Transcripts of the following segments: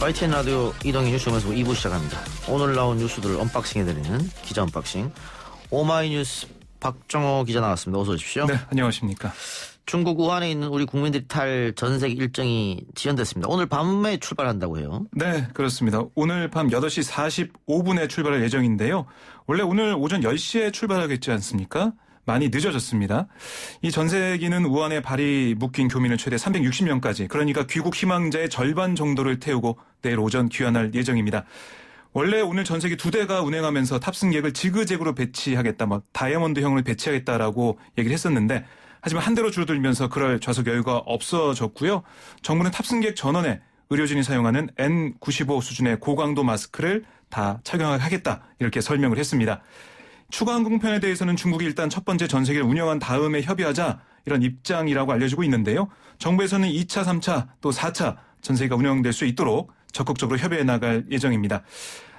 YTN 라디오 이동희 뉴스면서 2부 시작합니다. 오늘 나온 뉴스들을 언박싱해드리는 기자 언박싱. 오마이뉴스 박정호 기자 나왔습니다. 어서 오십시오. 네, 안녕하십니까. 중국 우한에 있는 우리 국민들이 탈 전세기 일정이 지연됐습니다. 오늘 밤에 출발한다고 해요. 네, 그렇습니다. 오늘 밤 8시 45분에 출발할 예정인데요. 원래 오늘 오전 10시에 출발하겠지 않습니까? 많이 늦어졌습니다. 이 전세기는 우한에 발이 묶인 교민을 최대 360명까지, 그러니까 귀국 희망자의 절반 정도를 태우고 내일 오전 귀환할 예정입니다. 원래 오늘 전세기 2대가 운행하면서 탑승객을 지그재그로 배치하겠다, 다이아몬드형을 배치하겠다라고 얘기를 했었는데, 하지만 한 대로 줄어들면서 그럴 좌석 여유가 없어졌고요. 정부는 탑승객 전원에 의료진이 사용하는 N95 수준의 고강도 마스크를 다 착용하겠다, 이렇게 설명을 했습니다. 추가 항공편에 대해서는 중국이 일단 첫 번째 전세기를 운영한 다음에 협의하자, 이런 입장이라고 알려지고 있는데요. 정부에서는 2차, 3차, 또 4차 전세기가 운영될 수 있도록 적극적으로 협의해 나갈 예정입니다.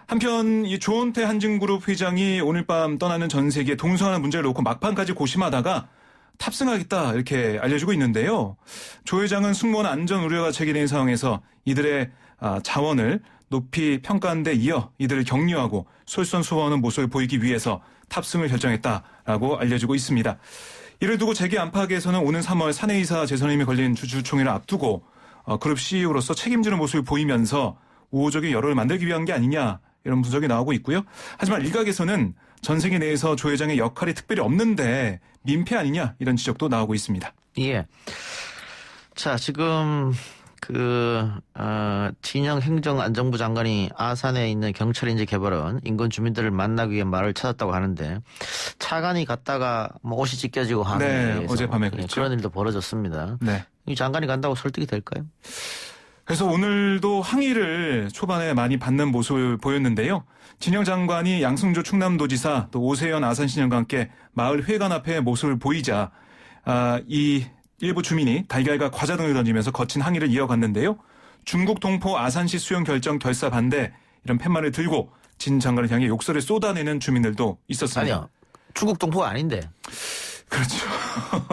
한편 이 조원태 한진그룹 회장이 오늘 밤 떠나는 전세기에 동성하는 문제를 놓고 막판까지 고심하다가 탑승하겠다, 이렇게 알려지고 있는데요. 조 회장은 승무원 안전 우려가 제기된 상황에서 이들의 자원을 높이 평가한 데 이어 이들을 격려하고 솔선수범하는 모습을 보이기 위해서 탑승을 결정했다라고 알려지고 있습니다. 이를 두고 재계 안팎에서는 오는 3월 사내이사 재선임이 걸린 주주총회를 앞두고 그룹 CEO로서 책임지는 모습을 보이면서 우호적인 여론을 만들기 위한 게 아니냐, 이런 분석이 나오고 있고요. 하지만 일각에서는 전세계 내에서 조 회장의 역할이 특별히 없는데 민폐 아니냐, 이런 지적도 나오고 있습니다. 예. 자, 지금 진영 행정안전부 장관이 아산에 있는 경찰인재 개발원 인근 주민들을 만나기 위해 말을 찾았다고 하는데, 차관이 갔다가 옷이 찢겨지고 하는 네, 어젯밤에 그랬죠. 그런 일도 벌어졌습니다. 네. 이 장관이 간다고 설득이 될까요? 그래서 오늘도 항의를 초반에 많이 받는 모습을 보였는데요. 진영 장관이 양승조 충남도지사, 또 오세현 아산시장과 함께 마을 회관 앞에 모습을 보이자 이 일부 주민이 달걀과 과자 등을 던지면서 거친 항의를 이어갔는데요. 중국 동포 아산시 수용 결정 결사 반대, 이런 팻말을 들고 진 장관을 향해 욕설을 쏟아내는 주민들도 있었습니다. 아니요. 중국 동포가 아닌데. 그렇죠.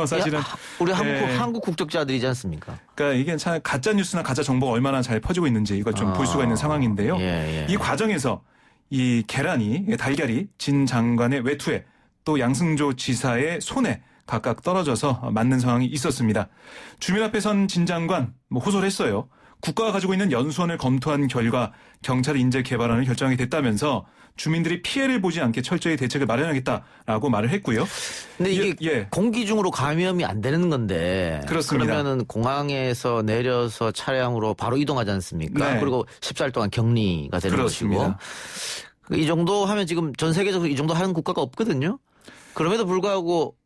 사실은 우리 한국 국적자들이지 않습니까? 그러니까 이게 참 가짜 뉴스나 가짜 정보가 얼마나 잘 퍼지고 있는지 이걸 좀 볼 수가 있는 상황인데요. 이 과정에서 이 달걀이 진 장관의 외투에 또 양승조 지사의 손에 각각 떨어져서 맞는 상황이 있었습니다. 주민 앞에 선 진 장관 호소를 했어요. 국가가 가지고 있는 연수원을 검토한 결과 경찰 인재 개발안을 결정이 됐다면서 주민들이 피해를 보지 않게 철저히 대책을 마련하겠다라고 말을 했고요. 근데 이게 공기 중으로 감염이 안 되는 건데, 그렇습니다. 그러면은 공항에서 내려서 차량으로 바로 이동하지 않습니까? 네. 그리고 14일 동안 격리가 되는 그렇습니다. 것이고, 이 정도 하면 지금 전 세계적으로 이 정도 하는 국가가 없거든요. 그럼에도 불구하고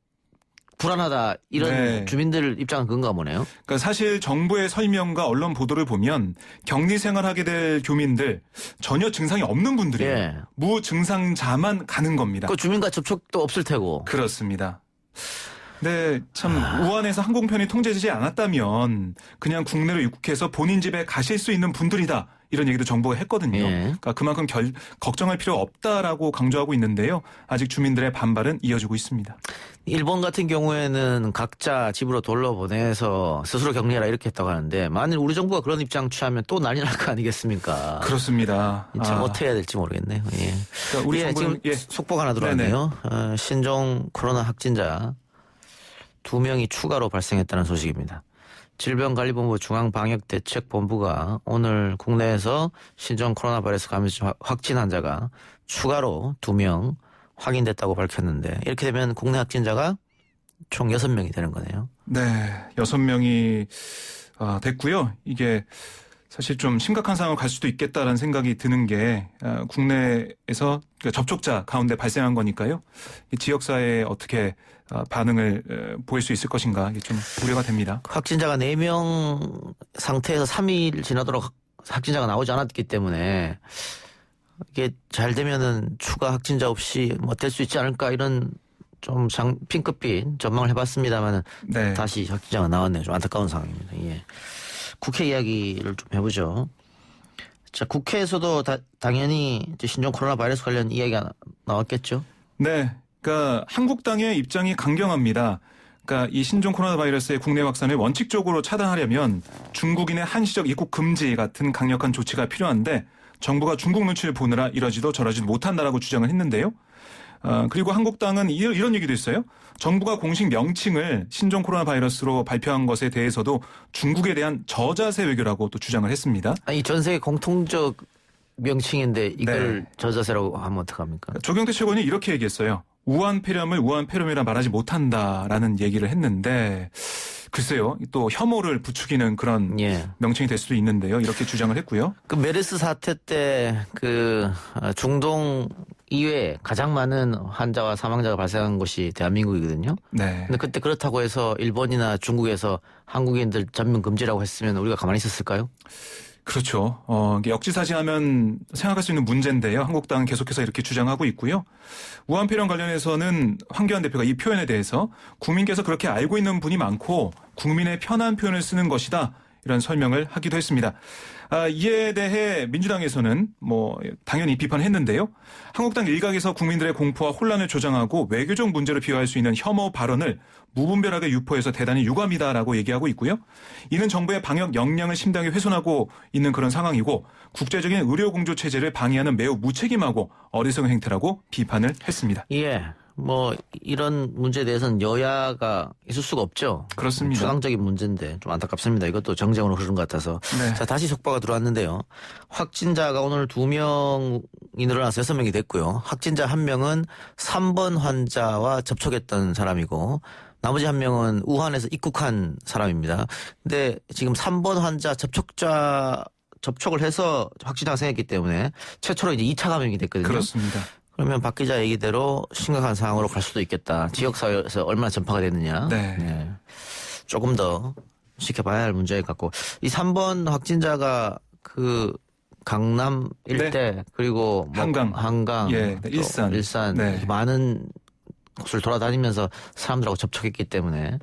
불안하다, 이런 네. 주민들 입장은 그런가 보네요. 그러니까 사실 정부의 설명과 언론 보도를 보면 격리 생활하게 될 교민들 전혀 증상이 없는 분들이에요. 예. 무증상자만 가는 겁니다. 그 주민과 접촉도 없을 테고. 그렇습니다. 네, 참 우한에서 항공편이 통제되지 않았다면 그냥 국내로 입국해서 본인 집에 가실 수 있는 분들이다, 이런 얘기도 정부가 했거든요. 예. 그러니까 그만큼 걱정할 필요 없다라고 강조하고 있는데요. 아직 주민들의 반발은 이어지고 있습니다. 일본 같은 경우에는 각자 집으로 돌려보내서 스스로 격리해라, 이렇게 했다고 하는데, 만일 우리 정부가 그런 입장 취하면 또 난리 날 거 아니겠습니까? 그렇습니다. 참 어떻게 해야 될지 모르겠네요. 예. 그러니까 우리 정부는, 지금 속보가 하나 들어왔네요. 신종 코로나 확진자 2명이 추가로 발생했다는 소식입니다. 질병관리본부 중앙방역대책본부가 오늘 국내에서 신종 코로나 바이러스 감염 확진 환자가 추가로 2명 확인됐다고 밝혔는데, 이렇게 되면 국내 확진자가 총 6명이 되는 거네요. 네, 6명이 됐고요. 이게 사실 좀 심각한 상황으로 갈 수도 있겠다라는 생각이 드는 게 국내에서 접촉자 가운데 발생한 거니까요. 지역사회에 어떻게 반응을 보일 수 있을 것인가, 이게 좀 우려가 됩니다. 확진자가 4명 상태에서 3일 지나도록 확진자가 나오지 않았기 때문에 이게 잘 되면은 추가 확진자 없이 될 수 있지 않을까, 이런 좀 핑크빛 전망을 해봤습니다만 네. 다시 확진자가 나왔네요. 좀 안타까운 상황입니다. 예. 국회 이야기를 좀 해보죠. 자, 국회에서도 당연히 이제 신종 코로나 바이러스 관련 이야기가 나왔겠죠? 네, 그러니까 한국당의 입장이 강경합니다. 그러니까 이 신종 코로나 바이러스의 국내 확산을 원칙적으로 차단하려면 중국인의 한시적 입국 금지 같은 강력한 조치가 필요한데 정부가 중국 눈치를 보느라 이러지도 저러지도 못한다라고 주장을 했는데요. 그리고 한국당은 이런 얘기도 있어요. 정부가 공식 명칭을 신종 코로나 바이러스로 발표한 것에 대해서도 중국에 대한 저자세 외교라고 또 주장을 했습니다. 이 전 세계 공통적 명칭인데 이걸 저자세라고 하면 어떡합니까? 조경태 최고원이 이렇게 얘기했어요. 우한 폐렴을 우한 폐렴이라 말하지 못한다라는 얘기를 했는데 글쎄요. 또 혐오를 부추기는 그런 명칭이 될 수도 있는데요. 이렇게 주장을 했고요. 그 메르스 사태 때 그 중동 이외에 가장 많은 환자와 사망자가 발생한 곳이 대한민국이거든요. 네. 근데 그때 그렇다고 해서 일본이나 중국에서 한국인들 전면 금지라고 했으면 우리가 가만히 있었을까요? 그렇죠. 이게 역지사지하면 생각할 수 있는 문제인데요. 한국당은 계속해서 이렇게 주장하고 있고요. 우한 폐렴 관련해서는 황교안 대표가 이 표현에 대해서 국민께서 그렇게 알고 있는 분이 많고 국민의 편한 표현을 쓰는 것이다. 이런 설명을 하기도 했습니다. 이에 대해 민주당에서는 당연히 비판했는데요. 한국당 일각에서 국민들의 공포와 혼란을 조장하고 외교적 문제로 비화할 수 있는 혐오 발언을 무분별하게 유포해서 대단히 유감이다라고 얘기하고 있고요. 이는 정부의 방역 역량을 심하게 훼손하고 있는 그런 상황이고 국제적인 의료공조 체제를 방해하는 매우 무책임하고 어리석은 행태라고 비판을 했습니다. 예. 이런 문제에 대해서는 여야가 있을 수가 없죠. 그렇습니다. 추상적인 문제인데 좀 안타깝습니다. 이것도 정쟁으로 흐른 것 같아서. 네. 자, 다시 속보가 들어왔는데요. 확진자가 오늘 2명이 늘어나서 6명이 됐고요. 확진자 1명은 3번 환자와 접촉했던 사람이고 나머지 1명은 우한에서 입국한 사람입니다. 근데 지금 3번 환자 접촉을 해서 확진자가 생겼기 때문에 최초로 이제 2차 감염이 됐거든요. 그렇습니다. 그러면 박 기자 얘기대로 심각한 상황으로 갈 수도 있겠다. 지역사회에서 얼마나 전파가 됐느냐. 네. 조금 더 지켜봐야 할 문제일 것 같고. 이 3번 확진자가 그 강남 일대 그리고 한강 일산 많은 곳을 돌아다니면서 사람들하고 접촉했기 때문에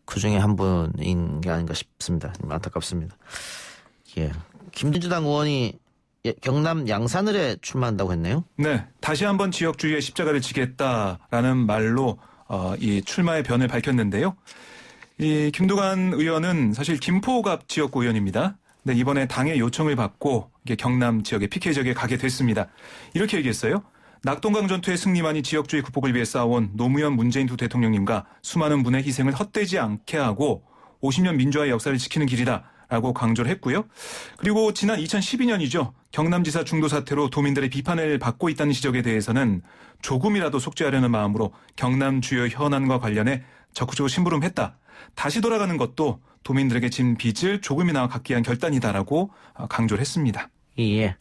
그중에 한 분인 게 아닌가 싶습니다. 안타깝습니다. 예. 김민주당 의원이 경남 양산을에 출마한다고 했네요. 네. 다시 한번 지역주의의 십자가를 지겠다라는 말로 이 출마의 변을 밝혔는데요. 이 김두관 의원은 사실 김포갑 지역구 의원입니다. 네, 이번에 당의 요청을 받고 이게 경남 지역의 PK 지역에 가게 됐습니다. 이렇게 얘기했어요. 낙동강 전투의 승리만이 지역주의 극복을 위해 싸워온 노무현 문재인 두 대통령님과 수많은 분의 희생을 헛되지 않게 하고 50년 민주화의 역사를 지키는 길이다. 라고 강조를 했고요. 그리고 지난 2012년이죠. 경남지사 중도 사태로 도민들의 비판을 받고 있다는 지적에 대해서는 조금이라도 속죄하려는 마음으로 경남 주요 현안과 관련해 적극적으로 심부름했다. 다시 돌아가는 것도 도민들에게 진 빚을 조금이나마 갚기 위한 결단이다라고 강조를 했습니다. 예.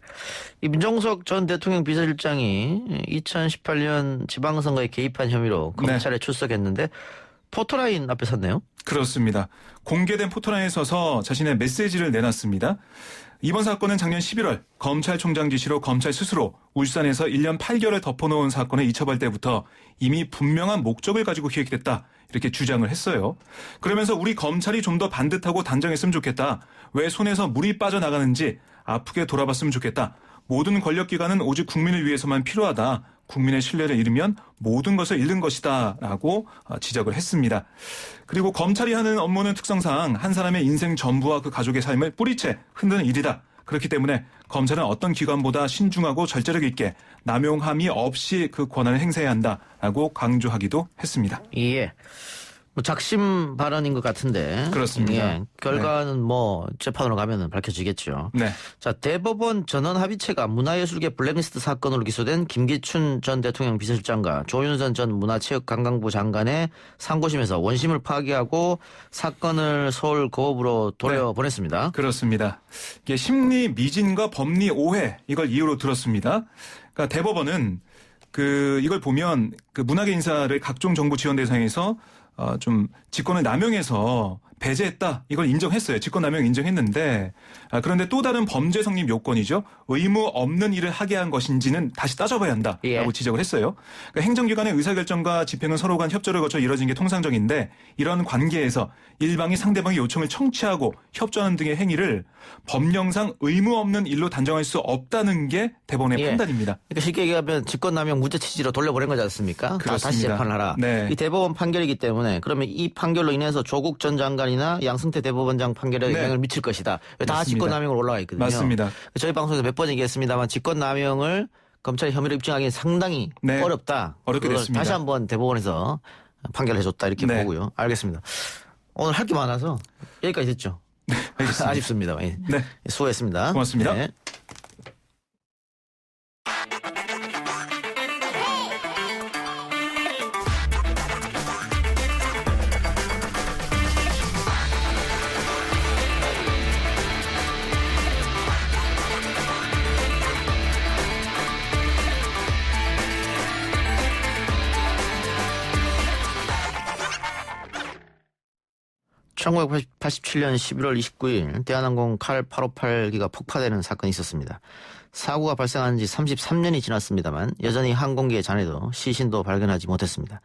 이 민정수석 전 대통령 비서실장이 2018년 지방선거에 개입한 혐의로 검찰에 출석했는데 포토라인 앞에 섰네요. 그렇습니다. 공개된 포토라인에 서서 자신의 메시지를 내놨습니다. 이번 사건은 작년 11월 검찰총장 지시로 검찰 스스로 울산에서 1년 8개월을 덮어놓은 사건을 이첩할 때부터 이미 분명한 목적을 가지고 기획됐다. 이렇게 주장을 했어요. 그러면서 우리 검찰이 좀 더 반듯하고 단정했으면 좋겠다. 왜 손에서 물이 빠져나가는지 아프게 돌아봤으면 좋겠다. 모든 권력기관은 오직 국민을 위해서만 필요하다. 국민의 신뢰를 잃으면 모든 것을 잃는 것이다 라고 지적을 했습니다. 그리고 검찰이 하는 업무는 특성상 한 사람의 인생 전부와 그 가족의 삶을 뿌리채 흔드는 일이다. 그렇기 때문에 검찰은 어떤 기관보다 신중하고 절제력 있게 남용함이 없이 그 권한을 행사해야 한다라고 강조하기도 했습니다. 예. 작심 발언인 것 같은데. 그렇습니다. 예. 결과는 재판으로 가면은 밝혀지겠죠. 네. 자, 대법원 전원합의체가 문화예술계 블랙리스트 사건으로 기소된 김기춘 전 대통령 비서실장과 조윤선 전 문화체육관광부 장관의 상고심에서 원심을 파기하고 사건을 서울 고법으로 돌려보냈습니다. 그렇습니다. 이게 심리 미진과 법리 오해 이걸 이유로 들었습니다. 그러니까 대법원은 이걸 보면 문화계 인사를 각종 정부 지원 대상에서 좀 직권을 남용해서 배제했다. 이걸 인정했어요. 직권남용 인정했는데 그런데 또 다른 범죄 성립 요건이죠. 의무 없는 일을 하게 한 것인지는 다시 따져봐야 한다라고 예. 지적을 했어요. 그러니까 행정기관의 의사결정과 집행은 서로 간 협조를 거쳐 이뤄진 게 통상적인데 이런 관계에서 일방이 상대방의 요청을 청취하고 협조하는 등의 행위를 법령상 의무 없는 일로 단정할 수 없다는 게 대법원의 예. 판단입니다. 그러니까 쉽게 얘기하면 직권남용 무죄 취지로 돌려보낸 거지 않습니까? 다시 그렇습니다. 재판하라. 네. 이 대법원 판결이기 때문에 그러면 이 판결로 인해서 조국 전 장관이나 양승태 대법원장 판결에 네. 영향을 미칠 것이다. 다 맞습니다. 직권남용으로 올라가 있거든요. 맞습니다. 저희 방송에서 몇 번 얘기했습니다만 직권남용을 검찰이 혐의로 입증하기는 상당히 네. 어렵다. 어렵게 그걸 됐습니다. 다시 한번 대법원에서 판결해줬다 이렇게 네. 보고요. 알겠습니다. 오늘 할 게 많아서 여기까지 됐죠. 알겠습니다. 아쉽습니다. 예. 네. 수고했습니다. 고맙습니다. 네. (1987년 11월 29일) 대한항공 칼 858기가 폭파되는 사건이 있었습니다. 사고가 발생한 지 33년이 지났습니다만 여전히 항공기의 잔해도 시신도 발견하지 못했습니다.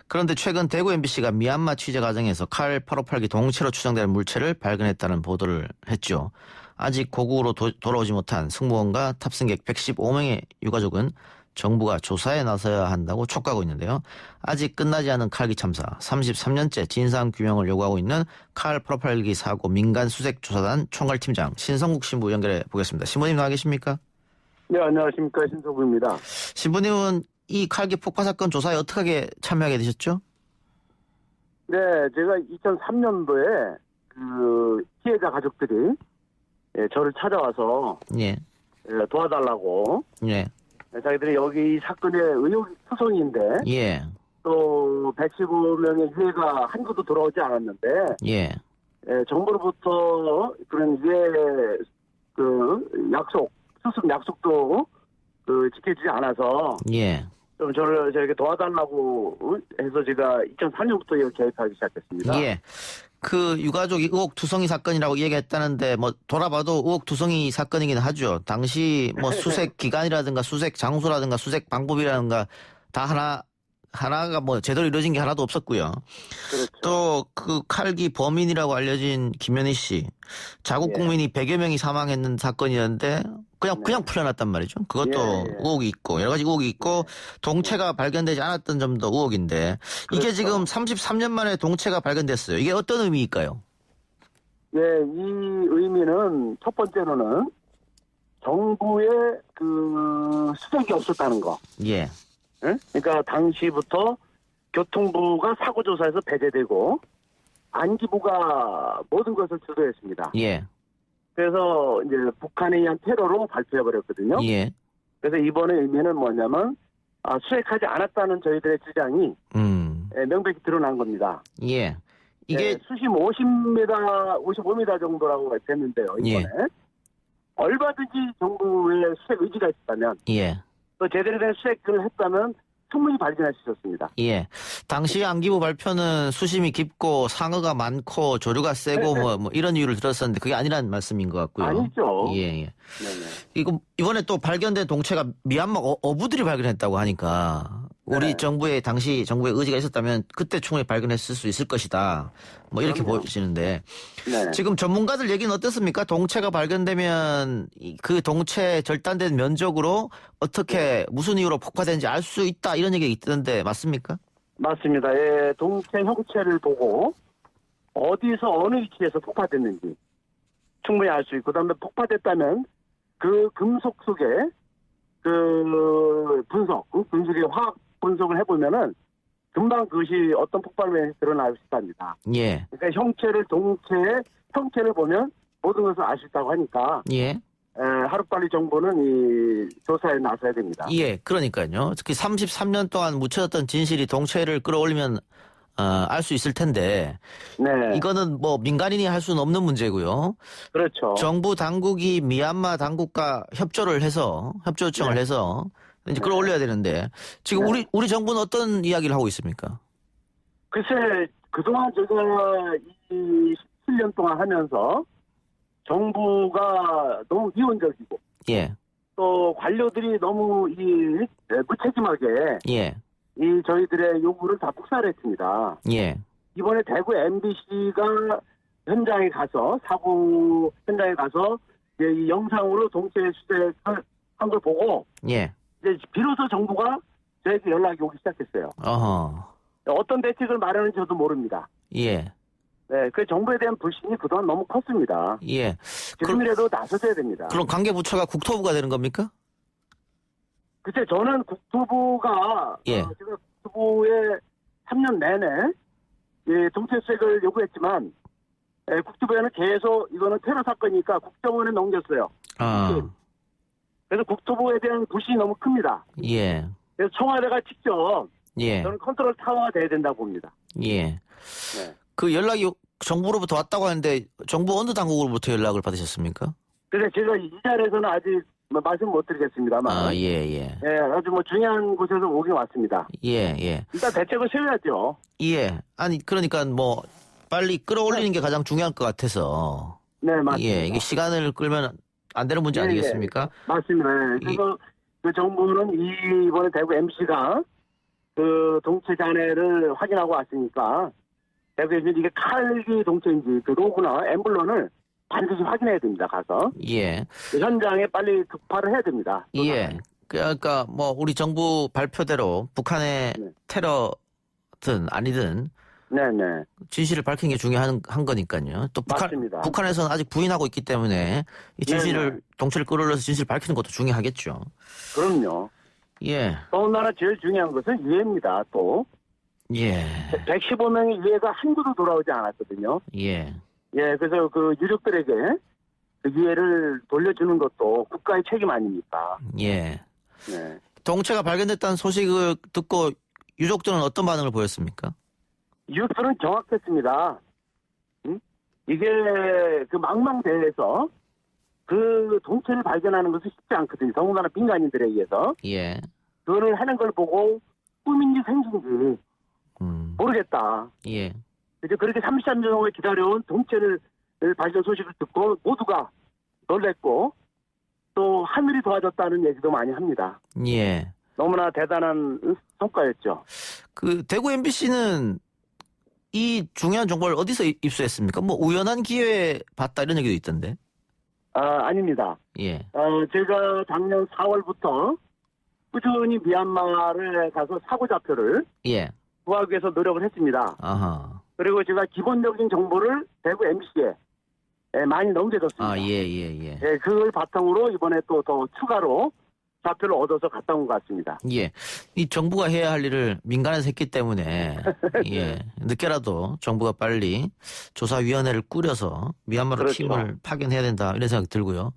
그런데 최근 대구 MBC가 미얀마 취재 과정에서 칼 858기 동체로 추정되는 물체를 발견했다는 보도를 했죠. 아직 고국으로 돌아오지 못한 승무원과 탑승객 115명의 유가족은 정부가 조사에 나서야 한다고 촉구하고 있는데요. 아직 끝나지 않은 칼기 참사, 33년째 진상규명을 요구하고 있는 칼 858기 사고 민간수색조사단 총괄팀장 신성국 신부 연결해 보겠습니다. 신부님 나와 계십니까? 네, 안녕하십니까. 신성국입니다. 신부님은 이 칼기 폭파 사건 조사에 어떻게 참여하게 되셨죠? 네, 제가 2003년도에 그 피해자 가족들이 저를 찾아와서 예, 도와달라고 예, 자기들이 여기 이 사건의 의혹 투성이인데 예, 또 115명의 유해가 한 구도 들어오지 않았는데 예, 정부로부터 그런 유해 그 약속, 수습 약속도 그 지켜주지 않아서 예. 좀 저를 저에게 도와달라고 해서 제가 2003년부터 개입하기 시작했습니다. 예. 그 유가족 의혹 투성이 사건이라고 얘기했다는데 뭐 돌아봐도 의혹 투성이 사건이긴 하죠. 당시 뭐 수색 기간이라든가 수색 장소라든가 수색 방법이라든가 다 하나가 뭐 제대로 이루어진 게 하나도 없었고요. 그렇죠. 또 그 칼기 범인이라고 알려진 김현희 씨 자국 예. 국민이 100여 명이 사망했는 사건이었는데 그냥 풀려났단 말이죠. 그것도 예. 의혹이 있고 여러 가지 의혹이 있고 동체가 발견되지 않았던 점도 의혹인데 이게 그렇죠. 지금 33년 만에 동체가 발견됐어요. 이게 어떤 의미일까요? 예, 이 의미는 첫 번째로는 정부의 그 수색이 없었다는 거. 예. 예? 그러니까 당시부터 교통부가 사고조사에서 배제되고 안기부가 모든 것을 주도했습니다. 예. 그래서 이제 북한에 의한 테러로 발표해버렸거든요. 예. 그래서 이번의 의미는 뭐냐면 수색하지 않았다는 저희들의 주장이 명백히 드러난 겁니다. 예. 이게 수심 50m, 55m 정도라고 됐는데요. 이번에 얼마든지 정부의 수색 의지가 있었다면 예. 또 제대로 된 수색을 했다면 충분히 발견할 수 있었습니다. 예. 당시 안기부 발표는 수심이 깊고 상어가 많고 조류가 세고 뭐 이런 이유를 들었었는데 그게 아니란 말씀인 것 같고요. 아니죠. 예, 예. 네네. 이번에 또 발견된 동체가 미얀마 어부들이 발견했다고 하니까 우리 네. 당시 정부의 의지가 있었다면 그때 충분히 발견했을 수 있을 것이다. 뭐 이렇게 그럼요. 보여지는데 네. 지금 전문가들 얘기는 어떻습니까? 동체가 발견되면 그 동체 절단된 면적으로 어떻게 무슨 이유로 폭파된지 알 수 있다 이런 얘기가 있던데 맞습니까? 맞습니다. 예, 동체 형체를 보고 어디서 어느 위치에서 폭파됐는지 충분히 알 수 있고 그다음에 폭파됐다면 그 금속 속에 그 금속의 화학 분석을 해보면은 금방 그것이 어떤 폭발로 드러날 수 있답니다. 예. 그러니까 동체의 형체를 보면 모든 것을 알 수 있다고 하니까 예. 하루빨리 정부는 이 조사에 나서야 됩니다. 예, 그러니까요. 특히 33년 동안 묻혀졌던 진실이 동체를 끌어올리면 알 수 있을 텐데 네, 이거는 뭐 민간인이 할 수는 없는 문제고요. 그렇죠. 정부 당국이 미얀마 당국과 협조 요청을 네. 해서 이제 끌어올려야 되는데 지금 네. 우리 정부는 어떤 이야기를 하고 있습니까? 글쎄 그동안 제가 이 17년 동안 하면서 정부가 너무 위헌적이고 예. 또 관료들이 너무 무책임하게 예. 이 저희들의 요구를 다 묵살했습니다. 예. 이번에 대구 MBC가 현장에 가서 사고 현장에 가서 이제 이 영상으로 동체 수색을 한 걸 보고 예. 이제 비로소 정부가 저에게 연락이 오기 시작했어요. 어허. 어떤 대책을 마련했는지 저도 모릅니다. 예. 네, 그 정부에 대한 불신이 그동안 너무 컸습니다. 예. 지금이라도 나서줘야 됩니다. 그럼 관계부처가 국토부가 되는 겁니까? 글쎄 저는 국토부가 예. 제가 국토부에 3년 내내 동체수색을 요구했지만 국토부에는 계속 이거는 테러 사건이니까 국정원에 넘겼어요. 아. 그래서 국토부에 대한 불신이 너무 큽니다. 예. 그래서 청와대가 직접 예. 저는 컨트롤 타워가 돼야 된다고 봅니다. 예. 네. 그 연락이 정부로부터 왔다고 하는데 정부 어느 당국으로부터 연락을 받으셨습니까? 그래서 제가 이 자리에서는 아직 말씀 못 드리겠습니다만 아, 예, 예. 아주 중요한 곳에서 오긴 왔습니다. 예, 예. 일단 대책을 세워야죠. 예. 아니, 그러니까 빨리 끌어올리는 게 가장 중요할 것 같아서. 네, 맞습니다. 예, 이게 시간을 끌면 안 되는 문제 예, 아니겠습니까? 맞습니다. 그래서 그 정부는 이번에 대구 MC가 그 동체 잔해를 확인하고 왔으니까 대구에서 이게 칼기 동체인지 그 로고나 엠블런을 반드시 확인해야 됩니다. 가서 예. 그 현장에 빨리 급파를 해야 됩니다. 예. 그러니까 우리 정부 발표대로 북한의 네. 테러든 아니든 네네. 진실을 밝히는 게 중요한 거니까요. 또 맞습니다. 북한에서는 아직 부인하고 있기 때문에 이 진실을 네네. 동체를 끌어올려서 진실을 밝히는 것도 중요하겠죠. 그럼요. 예. 더군다나 제일 중요한 것은 이해입니다. 또 예. 115명의 이해가 한 구도 돌아오지 않았거든요. 예. 예, 그래서 그 유족들에게 그 이해를 돌려주는 것도 국가의 책임 아닙니까? 예. 네. 동체가 발견됐다는 소식을 듣고 유족들은 어떤 반응을 보였습니까? 뉴스는 정확했습니다. 이게 그 망망대해에서 그 동체를 발견하는 것은 쉽지 않거든요. 더군다나 민간인들에 의해서. 예. 그거를 하는 걸 보고 꿈인지 생신지 모르겠다. 예. 이제 그렇게 33년 동안 기다려온 동체를 발견 소식을 듣고 모두가 놀랬고 또 하늘이 도와줬다는 얘기도 많이 합니다. 예. 너무나 대단한 성과였죠. 그 대구 MBC는 이 중요한 정보를 어디서 입수했습니까? 우연한 기회에 봤다 이런 얘기도 있던데. 아닙니다. 예. 제가 작년 4월부터 꾸준히 미얀마를 가서 사고 좌표를 예. 구하기 위해서 노력을 했습니다. 아하. 그리고 제가 기본적인 정보를 대구 MBC에 많이 넘겨줬습니다. 아, 예. 그걸 바탕으로 이번에 또 더 추가로 좌표를 얻어서 갔다 온 것 같습니다. 예. 이 정부가 해야 할 일을 민간에서 했기 때문에, 예. 늦게라도 정부가 빨리 조사위원회를 꾸려서 미얀마로 그렇죠. 팀을 파견해야 된다, 이런 생각이 들고요.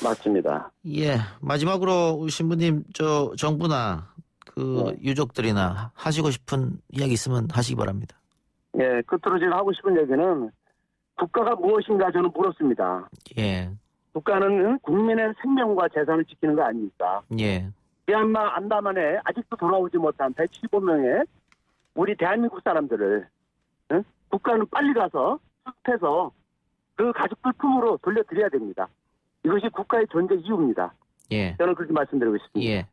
맞습니다. 예. 마지막으로 우리 신부님, 정부나 유족들이나 하시고 싶은 이야기 있으면 하시기 바랍니다. 예, 끝으로 제가 하고 싶은 얘기는 국가가 무엇인가 저는 물었습니다. 예. 국가는 국민의 생명과 재산을 지키는 거 아닙니까? 예. 미얀마 안다만에 아직도 돌아오지 못한 115명의 우리 대한민국 사람들을 국가는 빨리 가서 수습해서 그 가족들 품으로 돌려드려야 됩니다. 이것이 국가의 존재 이유입니다. 예. 저는 그렇게 말씀드리고 싶습니다. 예.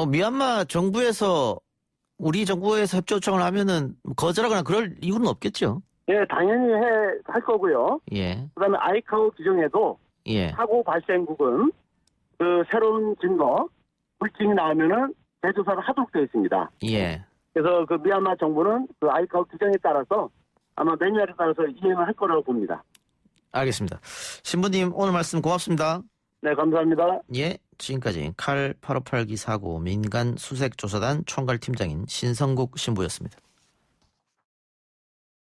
미얀마 정부에서 우리 정부에서 협조 요청을 하면은 거절하거나 그럴 이유는 없겠죠? 예, 당연히 할 거고요. 예. 그다음에 아이카오 규정에도 예. 사고 발생국은 그 새로운 증거, 물증이 나오면은 재조사를 하도록 되어 있습니다. 예. 그래서 그 미얀마 정부는 그 아이카오 규정에 따라서 아마 매뉴얼에 따라서 이행을 할 거라고 봅니다. 알겠습니다. 신부님 오늘 말씀 고맙습니다. 네, 감사합니다. 예. 지금까지 칼 858기 사고 민간 수색조사단 총괄팀장인 신성국 신부였습니다.